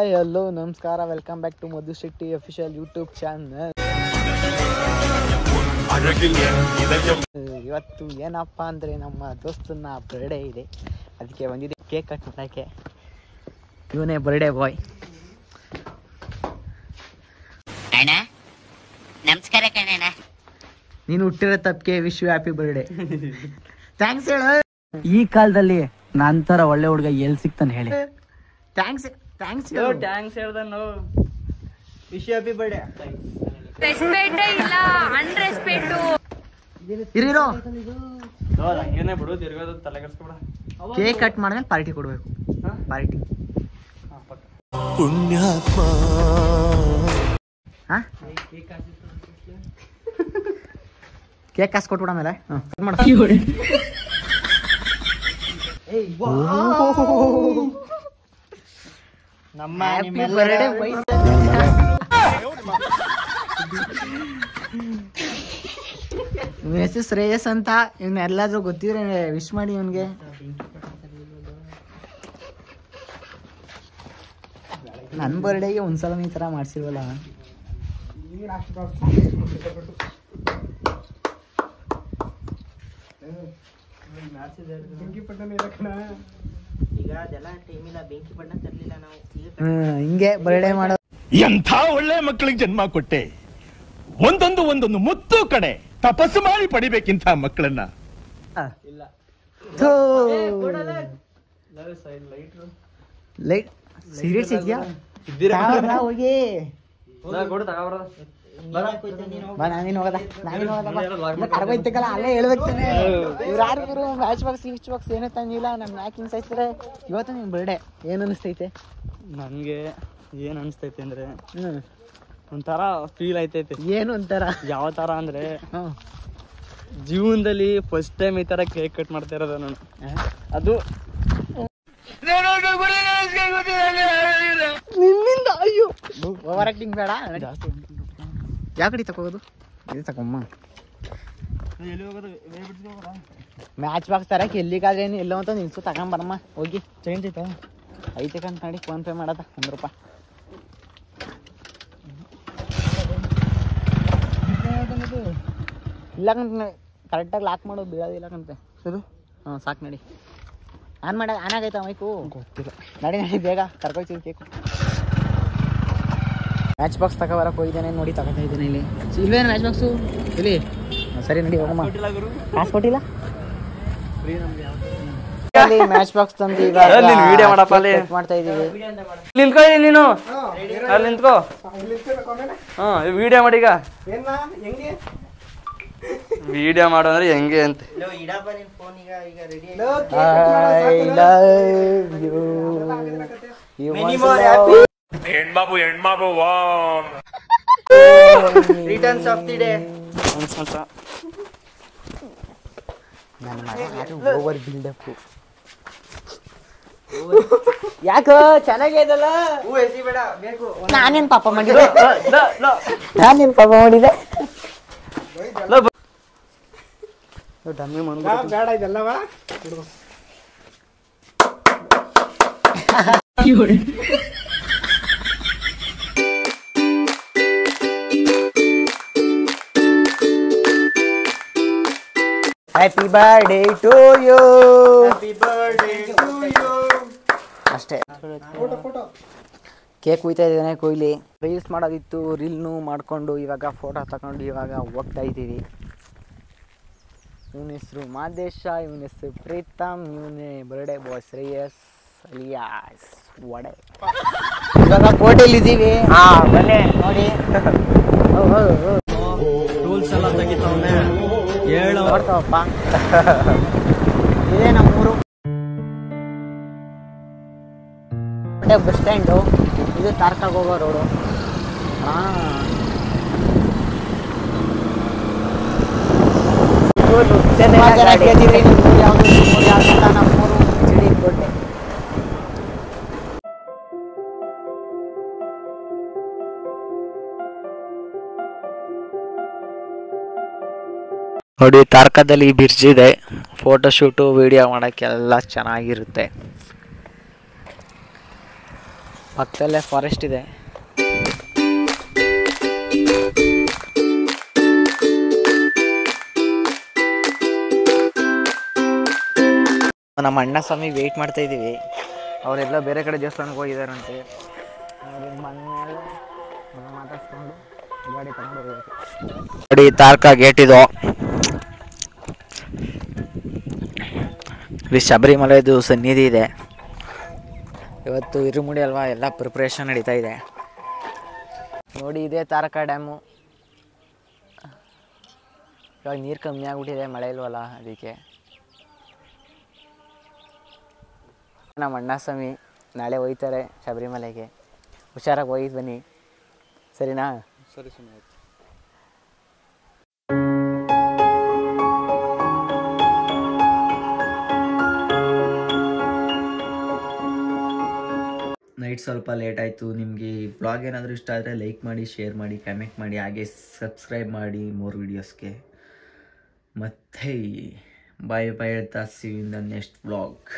Hello ನಮಸ್ಕಾರ, welcome back to Madhu Shetty official YouTube channel. ಇವತ್ತು ಏನಪ್ಪ ಅಂದರೆ ನಮ್ಮ ದೋಸ್ತನ ಬರ್ಡೇ ಇದೆ, ಅದಕ್ಕೆ ಬಂದಿದೆ ಕೇಕ್ ಕಟ್ ಮಾಡೋಕ್ಕೆ. ಇವನೇ ಬರ್ಡೇ ಬಾಯ್. ಅಣ್ಣ ನಮಸ್ಕಾರ ಕಣಣ್ಣ. ನೀನು ಹುಟ್ಟಿರೋ ತಪ್ಪಿಗೆ wish you happy birthday. Thanks ಹೇಳು. ಈ ಕಾಲದಲ್ಲಿ ನಂತರ ಒಳ್ಳೆ ಹುಡುಗ ಎಲ್ಲಿ ಸಿಗ್ತಾನೆ ಹೇಳಿ. ಥ್ಯಾಂಕ್ಸ್ ಹೇಳ್ದ ನಾವು. Wish you happy birthday. Respect ಇಲ್ಲ, ಅನ್ರೆಸ್ಪೆಕ್ಟ್. ಇರಿರೋ ಹಂಗೇನೆ ಬಿಡು, ತಿರ್ಗೋದು ತಲೆ ಕೆಡ್ಸ್ಕೊಬೇಡ. ಕೇಕ್ ಕಟ್ ಮಾಡಿದ್ಮೇಲೆ ಪಾರ್ಟಿ ಕೊಡ್ಬೇಕು. ಪಾರ್ಟಿ ಪುಣ್ಯಾತ್ಮ. ಕೇಕ್ ಕಾಸು ಕೊಟ್ಬಿಡ ಮೇಲೆ ನಮ್ಮ ಇವನ ಹೆಸರು ಶ್ರೇಯಸ್ ಅಂತ. ಇವ್ನ ಎಲ್ಲಾದ್ರೂ ಗೊತ್ತಿದ್ರೆ ವಿಶ್ ಮಾಡಿ ಇವನ್ಗೆ. ನನ್ ಬರ್ಡೇಗೆ ಒಂದ್ಸಲ ಈ ತರ ಮಾಡ್ಸಿಲ್ವಲ್ಲ. ಹಿಂಗೆ ಬರ್ಡೇ ಮಾಡೋ. ಎಂಥ ಒಳ್ಳೆ ಮಕ್ಕಳಿಗೆ ಜನ್ಮ ಕೊಟ್ಟೆ. ಒಂದೊಂದು ಮುತ್ತು ಕಡೆ ತಪಸ್ಸು ಮಾಡಿ ಪಡಿಬೇಕಿಂತ ಮಕ್ಕಳನ್ನ. ಲೈಟ್ ಸೀರಿಯಸ್ ಇದೆಯಾ? ಹೋಗಿ ನಾನೇನು ಹೋಗದ ಕರ್ಬೈತಕ್ಕಲ್ಲ, ಅಲ್ಲೇ ಹೇಳ್ಬೇಕ್ತಾನೆ. ಇವ್ರು ಯಾರು ಮ್ಯಾಚ್ ಬಾಕ್ಸ್ ಗಿಚ್ ಬಾಕ್ಸ್ ಏನೋ ತಂದಿಲ್ಲ. ನಮ್ಮ ಮ್ಯಾಕಿಂಗ್ ಸಾಯ್ತಾರೆ. ಇವತ್ತು ನಿನ್ ಬರ್ಡೇ ಏನ್ ಅನಿಸ್ತೈತೆ? ನನ್ಗೆ ಏನ್ ಅನ್ಸ್ತೈತೆ ಅಂದ್ರೆ ಒಂಥರ ಫೀಲ್ ಆಯ್ತೈತೆ. ಏನು ಒಂಥರ? ಯಾವ ತರ ಅಂದ್ರೆ ಜೀವನದಲ್ಲಿ ಫಸ್ಟ್ ಟೈಮ್ ಈ ತರ ಕೇಕ್ ಕಟ್ ಮಾಡ್ತಾ ಇರೋದು ನಾನು. ಅದು ನಿನ್ನಿಂದ. ಅಯ್ಯೋ ಓವರ್ ಆಕ್ಟಿಂಗ್ ಬೇಡ ಜಾಸ್ತಿ. ಯಾವ ಕಡೆ ತಗೋದು? ಇದು ತಗೊಮ್ಮ. ಮ್ಯಾಚ್ ಬಾಕ್ಸ್ ತರಕ್ಕೆ ಎಲ್ಲಿಗಾದ್ರೆ ಎಲ್ಲ ಅಂತ ನಿಲ್ಸು ತಗೊಂಬರಮ್ಮ. ಹೋಗಿ ಚೇಂಜ್ ಐತಾ? ಐತೆ ಕಂತ ನೋಡಿ ಫೋನ್ ಪೇ ಮಾಡದ ₹100. ಇಲ್ಲ ಕಂತ ಕರೆಕ್ಟಾಗಿ ಲಾಕ್ ಮಾಡೋದು ಬೀಳೋದಿಲ್ಲ ಕಂತೆ. ಸರಿ ಹಾಂ ಸಾಕು ನಡಿ. ಆನ್ ಆಗೈತಾ ಮೈಕು? ಗೊತ್ತಿಲ್ಲ. ನಡಿ ಬೇಗ ಕರ್ಕೊಳ್ತೀವಿ ಕೇಕು. ಮ್ಯಾಚ್ ಬಾಕ್ಸ್ ತಗೋಬರಕ್ಕೆ ಹೋಗಿದ್ದೇನೆ ನೋಡಿ, ತಗೋತಾ ಇದ್ದೇನೆ. ಇಲ್ಲಿ ಇಲ್ವೇನು ಮ್ಯಾಚ್ ಬಾಕ್ಸು? ಇಲ್ಲಿ ಸರಿ ನಡಿ ಹೋಗಮ್ಮ. ಕಾಸು ಕೊಟ್ಟಿಲ್ಲ. ಮ್ಯಾಚ್ ಬಾಕ್ಸ್ ತಂದು ಈಗ ವಿಡಿಯೋ ಮಾಡಪ್ಪ. ಅಲ್ಲಿ ಮಾಡ್ತಾ ಇದೀವಿ. ನಿಂತ್ಕೊ ನೀನು, ಅಲ್ಲಿ ನಿಂತ್ಕೋ. ಹಾ ವಿಡಿಯೋ ಮಾಡಿ. ಈಗ ವಿಡಿಯೋ ಮಾಡು ಅಂದ್ರೆ ಹೆಂಗೆ ಅಂತ. ಹೆಣ್ಮಾಬು returns of the day. Over buildup ಯಾಕೋ ಚೆನ್ನಾಗೇ ಇದಲ್ಲ. ನಾನೇನ್ ಪಾಪ ಮಾಡಿದೆ? ಡಮ್ಮಿ ಬೇಡ ಇದೆಲ್ಲವ. Happy birthday to you. ಅಷ್ಟೇ. ಕೇಕ್ ಕುಯ್ತಾ ಇದ್ದೇನೆ. ಕೊಯ್ಲಿ ರೀಲ್ಸ್ ಮಾಡೋದಿತ್ತು, ರೀಲ್ನು ಮಾಡಿಕೊಂಡು ಇವಾಗ ಫೋಟೋ ತಗೊಂಡು ಇವಾಗ ಹೋಗ್ತಾ ಇದ್ದೀವಿ. ಇವನ ಹೆಸರು ಮಾದೇಶ, ಇವನ ಹೆಸರು ಪ್ರೀತಮ್, ಇವನೇ birthday boy Shreyas alias vada. ಇವಾಗ ಕೋಟೆಯಲ್ಲಿ ಇದ್ದೀವಿ. ಬನ್ನಿ ನೋಡಿ. ಟೂಲ್ಸ್ ಎಲ್ಲ ತೆಗಿತಾವನೆ ನೋಡ್ತಾವಪ್ಪ. ಇದೇ ನಮ್ಮೂರು ಬಸ್ ಸ್ಟ್ಯಾಂಡು. ಇದು ತಾರ್ಕಾಗ ಹೋಗೋ ರೋಡು. ನಮ್ಮೂರು ಚಿಡಿ ಕೋಟೆ. ನೋಡಿ ತಾರ್ಕದಲ್ಲಿ ಬ್ರಿಡ್ಜ್ ಇದೆ. ಫೋಟೋಶೂಟು ವಿಡಿಯೋ ಮಾಡೋಕ್ಕೆಲ್ಲ ಚೆನ್ನಾಗಿರುತ್ತೆ. ಪಕ್ಕದಲ್ಲೇ ಫಾರೆಸ್ಟ್ ಇದೆ. ನಮ್ಮ ಅಣ್ಣ ಸ್ವಾಮಿ ವೆಯ್ಟ್ ಮಾಡ್ತಾ ಇದ್ದೀವಿ. ಅವರೆಲ್ಲ ಬೇರೆ ಕಡೆ ದೇವಸ್ಥಾನಕ್ಕೆ ಹೋಗಿದ್ದಾರಂತೆ. ಮಾತಾಡ್ಸ್ಕೊಂಡು ಗಾಡಿ ತಗೊಂಡು ಹೋಗ್ಬೇಕು. ನೋಡಿ ತಾರ್ಕಾ ಗೇಟ್ ಇದು. ಇಲ್ಲಿ ಶಬರಿಮಲೆದು ಸನ್ನಿಧಿ ಇದೆ. ಇವತ್ತು ಇರುಮುಡಿ ಅಲ್ವಾ, ಎಲ್ಲ ಪ್ರಿಪ್ರೇಷನ್ ನಡೀತಾ ಇದೆ. ನೋಡಿ ಇದೇ ತಾರಕ ಡ್ಯಾಮು. ಇವಾಗ ನೀರು ಕಮ್ಮಿ ಆಗ್ಬಿಟ್ಟಿದೆ, ಮಳೆ ಇಲ್ವಲ್ಲ ಅದಕ್ಕೆ. ನಮ್ಮ ಅಣ್ಣ ಸ್ವಾಮಿ ನಾಳೆ ಹೋಗ್ತಾರೆ ಶಬರಿಮಲೆಗೆ. ಹುಷಾರಾಗಿ ಹೋಗಿ ಬನ್ನಿ, ಸರಿನಾ? ಸರಿ ಸುಮ್ಮನೆ. ನೈಟ್ ಸ್ವಲ್ಪ ಲೇಟ್ ಆಯಿತು. ನಿಮಗೆ ಈ ಬ್ಲಾಗ್ ಏನಾದರೂ ಇಷ್ಟ ಆದರೆ ಲೈಕ್ ಮಾಡಿ, ಶೇರ್ ಮಾಡಿ, ಕಮೆಂಟ್ ಮಾಡಿ, ಹಾಗೆ ಸಬ್ಸ್ಕ್ರೈಬ್ ಮಾಡಿ ಮೋರ್ ವೀಡಿಯೋಸ್ಗೆ. ಮತ್ತು ಬಾಯ್ ಬಾಯ್ ಹೇಳ್ತಾ see you in the next blog.